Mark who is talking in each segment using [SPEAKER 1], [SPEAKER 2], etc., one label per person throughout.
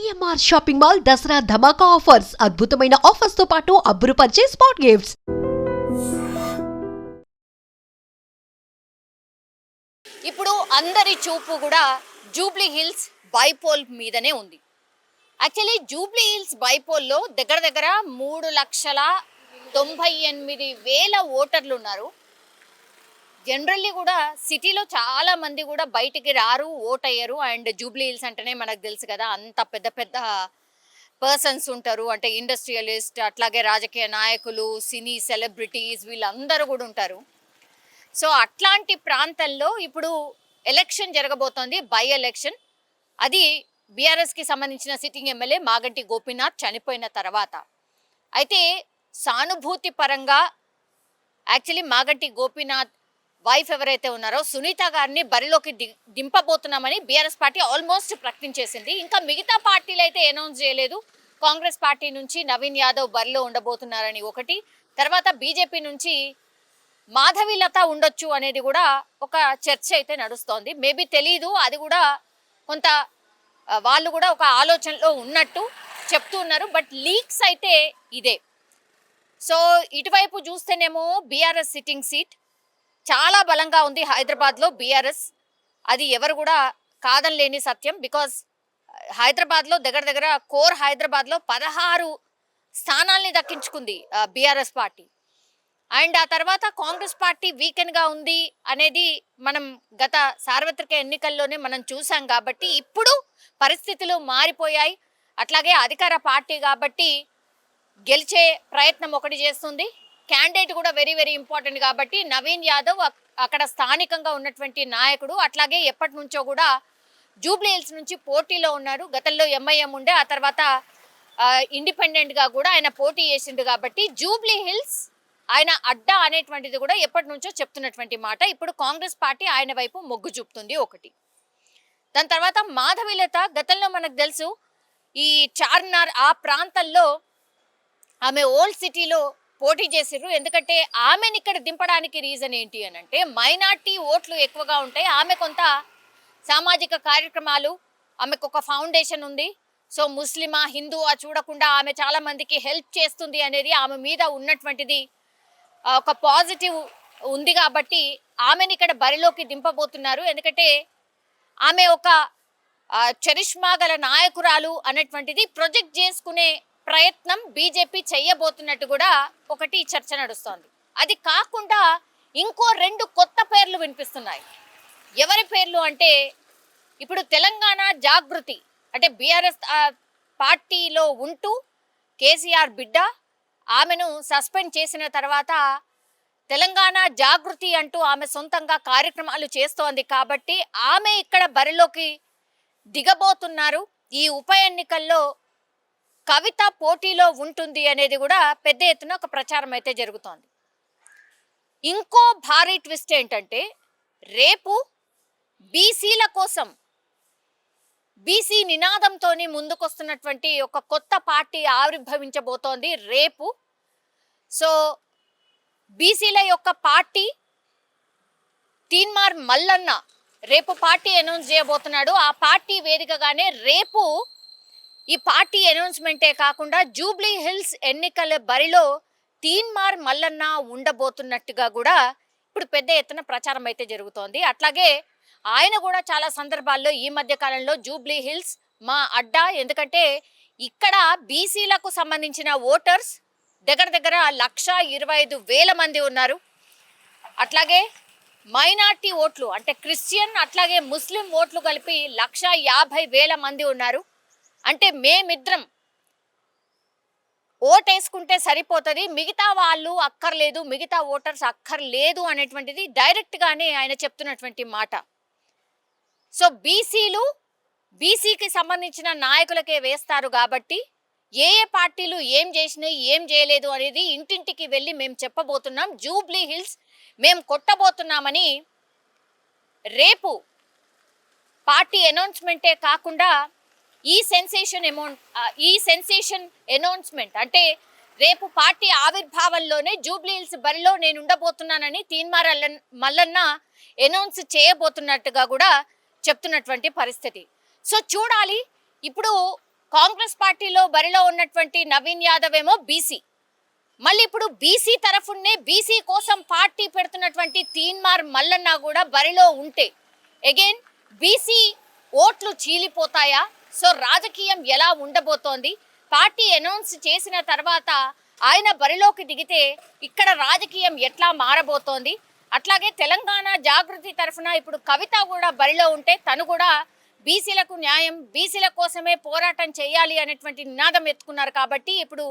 [SPEAKER 1] CMR shopping mall Dasara ధమాకా offers అద్భుతమైన offers తో పాటు అబ్బురుపరిచే స్పాట్ గిఫ్ట్స్.
[SPEAKER 2] ఇప్పుడు అందరి చూపు కూడా జూబ్లీ హిల్స్ బైపోల్ మీదనే ఉంది. యాక్చువల్లీ జూబ్లీ హిల్స్ బైపోల్లో దగ్గర 3,98,000 ఓటర్లు ఉన్నారు. జనరల్లీ కూడా సిటీలో చాలా మంది కూడా బయటికి రారు, ఓట్ అయ్యారు. అండ్ జూబ్లీ హిల్స్ అంటేనే మనకు తెలుసు కదా, అంత పెద్ద పెద్ద పర్సన్స్ ఉంటారు. అంటే ఇండస్ట్రియలిస్ట్, అట్లాగే రాజకీయ నాయకులు, సినీ సెలబ్రిటీస్, వీళ్ళందరూ కూడా ఉంటారు. సో అట్లాంటి ప్రాంతంలో ఇప్పుడు ఎలక్షన్ జరగబోతోంది, బై ఎలక్షన్. అది బీఆర్ఎస్కి సంబంధించిన సిట్టింగ్ ఎమ్మెల్యే మాగంటి గోపీనాథ్ చనిపోయిన తర్వాత. అయితే సానుభూతి పరంగా యాక్చువల్లీ మాగంటి గోపీనాథ్ వైఫ్ ఎవరైతే ఉన్నారో సునీత గారిని బరిలోకి దింపబోతున్నామని బీఆర్ఎస్ పార్టీ ఆల్మోస్ట్ ప్రకటించేసింది. ఇంకా మిగతా పార్టీలు అయితే అనౌన్స్ చేయలేదు. కాంగ్రెస్ పార్టీ నుంచి నవీన్ యాదవ్ బరిలో ఉండబోతున్నారని ఒకటి, తర్వాత బీజేపీ నుంచి మాధవీలత ఉండొచ్చు అనేది కూడా ఒక చర్చ అయితే నడుస్తోంది. మేబీ తెలీదు, అది కూడా కొంత వాళ్ళు కూడా ఒక ఆలోచనలో ఉన్నట్టు చెప్తూ ఉన్నారు. బట్ లీక్స్ అయితే ఇదే. సో ఇటువైపు చూస్తేనేమో బీఆర్ఎస్ సిట్టింగ్ సీట్ చాలా బలంగా ఉంది హైదరాబాద్లో బీఆర్ఎస్. అది ఎవరు కూడా కాదనలేని సత్యం. బికాజ్ హైదరాబాద్లో దగ్గర కోర్ హైదరాబాద్లో 16 స్థానాల్ని దక్కించుకుంది బీఆర్ఎస్ పార్టీ. అండ్ ఆ తర్వాత కాంగ్రెస్ పార్టీ వీకెండ్గా ఉంది అనేది మనం గత సార్వత్రిక ఎన్నికల్లోనే మనం చూసాం. కాబట్టి ఇప్పుడు పరిస్థితులు మారిపోయాయి. అట్లాగే అధికార పార్టీ కాబట్టి గెలిచే ప్రయత్నం ఒకటి చేస్తుంది. క్యాండిడేట్ కూడా వెరీ ఇంపార్టెంట్ కాబట్టి నవీన్ యాదవ్ అక్కడ స్థానికంగా ఉన్నటువంటి నాయకుడు. అట్లాగే ఎప్పటి నుంచో కూడా జూబ్లీ హిల్స్ నుంచి పోటీలో ఉన్నారు. గతంలో ఎంఐఎం ఉండే, ఆ తర్వాత ఇండిపెండెంట్గా కూడా ఆయన పోటీ చేసిండు. కాబట్టి జూబ్లీ హిల్స్ ఆయన అడ్డా అనేటువంటిది కూడా ఎప్పటి నుంచో చెప్తున్నటువంటి మాట. ఇప్పుడు కాంగ్రెస్ పార్టీ ఆయన వైపు మొగ్గు చూపుతుంది ఒకటి. దాని తర్వాత మాధవీలత గతంలో మనకు తెలుసు ఈ చార్మినార్ ఆ ప్రాంతంలో ఆమె ఓల్డ్ సిటీలో పోటీ చేసిర్రు. ఎందుకంటే ఆమెను ఇక్కడ దింపడానికి రీజన్ ఏంటి అని అంటే మైనార్టీ ఓట్లు ఎక్కువగా ఉంటాయి. ఆమె కొంత సామాజిక కార్యక్రమాలు, ఆమెకు ఒక ఫౌండేషన్ ఉంది. సో ముస్లిమా హిందూవా చూడకుండా ఆమె చాలా మందికి హెల్ప్ చేస్తుంది అనేది ఆమె మీద ఉన్నటువంటిది ఒక పాజిటివ్ ఉంది. కాబట్టి ఆమెను ఇక్కడ బరిలోకి దింపబోతున్నారు. ఎందుకంటే ఆమె ఒక చరిష్మా గల నాయకురాలు అనేటువంటిది ప్రొజెక్ట్ చేసుకునే ప్రయత్నం బీజేపీ చెయ్యబోతున్నట్టు కూడా ఒకటి చర్చ నడుస్తోంది. అది కాకుండా ఇంకో 2 కొత్త పేర్లు వినిపిస్తున్నాయి. ఎవరి పేర్లు అంటే ఇప్పుడు తెలంగాణ జాగృతి, అంటే బీఆర్ఎస్ పార్టీలో ఉంటూ కేసీఆర్ బిడ్డ, ఆమెను సస్పెండ్ చేసిన తర్వాత తెలంగాణ జాగృతి అంటూ ఆమె సొంతంగా కార్యక్రమాలు చేస్తోంది. కాబట్టి ఆమె ఇక్కడ బరిలోకి దిగబోతున్నారు. ఈ ఉప ఎన్నికల్లో కవిత పోటీలో ఉంటుంది అనేది కూడా పెద్ద ఎత్తున ఒక ప్రచారం అయితే జరుగుతోంది. ఇంకో భారీ ట్విస్ట్ ఏంటంటే రేపు బీసీల కోసం బీసీ నినాదంతో ముందుకొస్తున్నటువంటి ఒక కొత్త పార్టీ ఆవిర్భవించబోతోంది రేపు. సో బీసీల యొక్క పార్టీ తీన్మార్ మల్లన్న రేపు పార్టీ అనౌన్స్ చేయబోతున్నాడు. ఆ పార్టీ వేదికగానే రేపు ఈ పార్టీ అనౌన్స్మెంటే కాకుండా జూబ్లీ హిల్స్ ఎన్నికల బరిలో తీన్మార్ మల్లన్న ఉండబోతున్నట్టుగా కూడా ఇప్పుడు పెద్ద ఎత్తున ప్రచారం అయితే జరుగుతోంది. అట్లాగే ఆయన కూడా చాలా సందర్భాల్లో ఈ మధ్య కాలంలో జూబ్లీ హిల్స్ మా అడ్డా, ఎందుకంటే ఇక్కడ బీసీలకు సంబంధించిన ఓటర్స్ దగ్గర 1,25,000 మంది ఉన్నారు. అట్లాగే మైనార్టీ ఓట్లు అంటే క్రిస్టియన్ అట్లాగే ముస్లిం ఓట్లు కలిపి 1,50,000 మంది ఉన్నారు. అంటే మేమిద్దరం ఓటేసుకుంటే సరిపోతుంది, మిగతా వాళ్ళు అక్కర్లేదు, మిగతా ఓటర్స్ అక్కర్లేదు అనేటువంటిది డైరెక్ట్గానే ఆయన చెప్తున్నటువంటి మాట. సో బీసీకి సంబంధించిన నాయకులకే వేస్తారు. కాబట్టి ఏ పార్టీలు ఏం చేసినాయి ఏం చేయలేదు అనేది ఇంటింటికి వెళ్ళి మేము చెప్పబోతున్నాం. జూబ్లీ హిల్స్ మేము కొట్టబోతున్నామని రేపు పార్టీ అనౌన్స్మెంటే కాకుండా ఈ సెన్సేషన్ అనౌన్స్మెంట్ అంటే రేపు పార్టీ ఆవిర్భావంలోనే జూబ్లీ హిల్స్ బరిలో నేను ఉండబోతున్నానని తీన్మార్ మల్లన్న అనౌన్స్ చేయబోతున్నట్టుగా కూడా చెప్తున్నటువంటి పరిస్థితి. సో చూడాలి. ఇప్పుడు కాంగ్రెస్ పార్టీలో బరిలో ఉన్నటువంటి నవీన్ యాదవ్ ఏమో బీసీ, మళ్ళీ ఇప్పుడు బీసీ తరఫునే బీసీ కోసం పార్టీ పెడుతున్నటువంటి తీన్మార్ మల్లన్న కూడా బరిలో ఉంటే అగైన్ బీసీ ఓట్లు చీలిపోతాయా? సో రాజకీయం ఎలా ఉండబోతోంది? పార్టీ అనౌన్స్ చేసిన తర్వాత ఆయన బరిలోకి దిగితే ఇక్కడ రాజకీయం ఎట్లా మారబోతోంది? అట్లాగే తెలంగాణ జాగృతి తరఫున ఇప్పుడు కవిత కూడా బరిలో ఉంటే తను కూడా బీసీలకు న్యాయం, బీసీల కోసమే పోరాటం చేయాలి అనేటువంటి నినాదం ఎత్తుకున్నారు. కాబట్టి ఇప్పుడు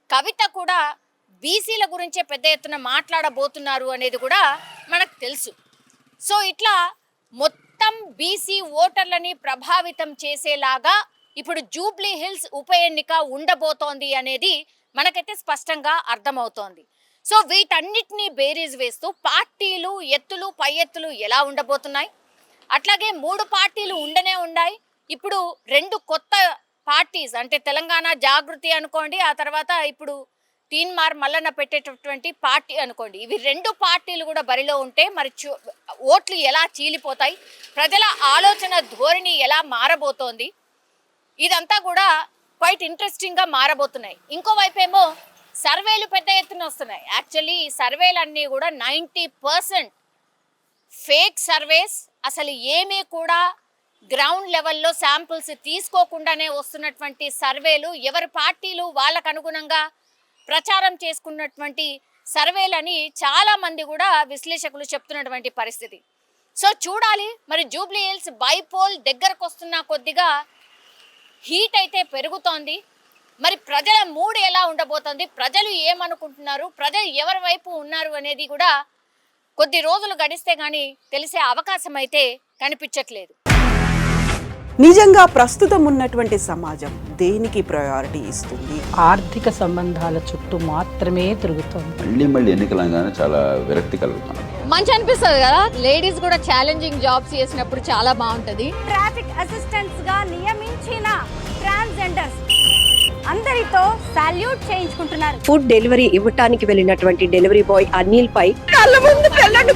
[SPEAKER 2] కవిత కూడా బీసీల గురించే పెద్ద ఎత్తున మాట్లాడబోతున్నారు అనేది కూడా మనకు తెలుసు. సో ఇట్లా మొత్తం బీసీ ఓటర్లని ప్రభావితం చేసేలాగా ఇప్పుడు జూబ్లీ హిల్స్ ఉప ఎన్నిక ఉండబోతోంది అనేది మనకైతే స్పష్టంగా అర్థమవుతోంది. సో వీటన్నిటినీ బేరీజ్ వేస్తూ పార్టీలు ఎత్తులు పై ఎత్తులు ఎలా ఉండబోతున్నాయి, అట్లాగే 3 పార్టీలు ఉండనే ఉన్నాయి. ఇప్పుడు 2 కొత్త పార్టీస్ అంటే తెలంగాణ జాగృతి అనుకోండి, ఆ తర్వాత ఇప్పుడు తీన్మార్ మల్లన్న పెట్టేటటువంటి పార్టీ అనుకోండి, ఇవి 2 పార్టీలు కూడా బరిలో ఉంటే మరి ఓట్లు ఎలా చీలిపోతాయి, ప్రజల ఆలోచన ధోరణి ఎలా మారబోతోంది, ఇదంతా కూడా క్వైట్ ఇంట్రెస్టింగ్గా మారబోతున్నాయి. ఇంకోవైపు ఏమో సర్వేలు పెద్ద ఎత్తున వస్తున్నాయి. యాక్చువల్లీ ఈ సర్వేలన్నీ కూడా 90% ఫేక్ సర్వేస్, అసలు ఏమీ కూడా గ్రౌండ్ లెవెల్లో శాంపుల్స్ తీసుకోకుండానే వస్తున్నటువంటి సర్వేలు, ఎవరి పార్టీలు వాళ్ళకు అనుగుణంగా ప్రచారం చేసుకున్నటువంటి సర్వేలని చాలా మంది కూడా విశ్లేషకులు చెప్తున్నటువంటి పరిస్థితి. సో చూడాలి మరి జూబ్లీ హిల్స్ బైపోల్ దగ్గరకు వస్తున్న కొద్దిగా హీట్ అయితే పెరుగుతోంది. మరి ప్రజల మూడ్ ఎలా ఉండబోతోంది, ప్రజలు ఏమనుకుంటున్నారు, ప్రజలు ఎవరి వైపు ఉన్నారు అనేది కూడా కొద్ది రోజులు గడిస్తే కానీ తెలిసే అవకాశం అయితే కనిపించట్లేదు.
[SPEAKER 3] నిజంగా ప్రస్తుతం ఉన్నటువంటి సమాజం దేనికి ప్రయారిటీ ఇస్తుంది?
[SPEAKER 4] ఆర్థిక సంబంధాల చుట్టూ మాత్రమే తిరుగుతుంది.
[SPEAKER 5] మళ్ళీ ఎన్నికలంగానే చాలా విరక్తి కలుగుతాం.
[SPEAKER 2] మంచి అనిపిస్తుంది కదా, లేడీస్ కూడా ఛాలెంజింగ్ జాబ్స్ చేసినప్పుడు చాలా బాగుంటది.
[SPEAKER 6] ట్రాఫిక్ అసిస్టెంట్స్ గా నియమించిన ట్రాన్స్జెండర్స్ అందరితో సాల్యూట్ చేయించుకుంటున్నారు.
[SPEAKER 7] ఫుడ్ డెలివరీ ఇవ్వటానికి వెళ్ళినటువంటి డెలివరీ బాయ్ అనిల్ పై
[SPEAKER 3] కళ్ళ ముందు పెళ్ళండి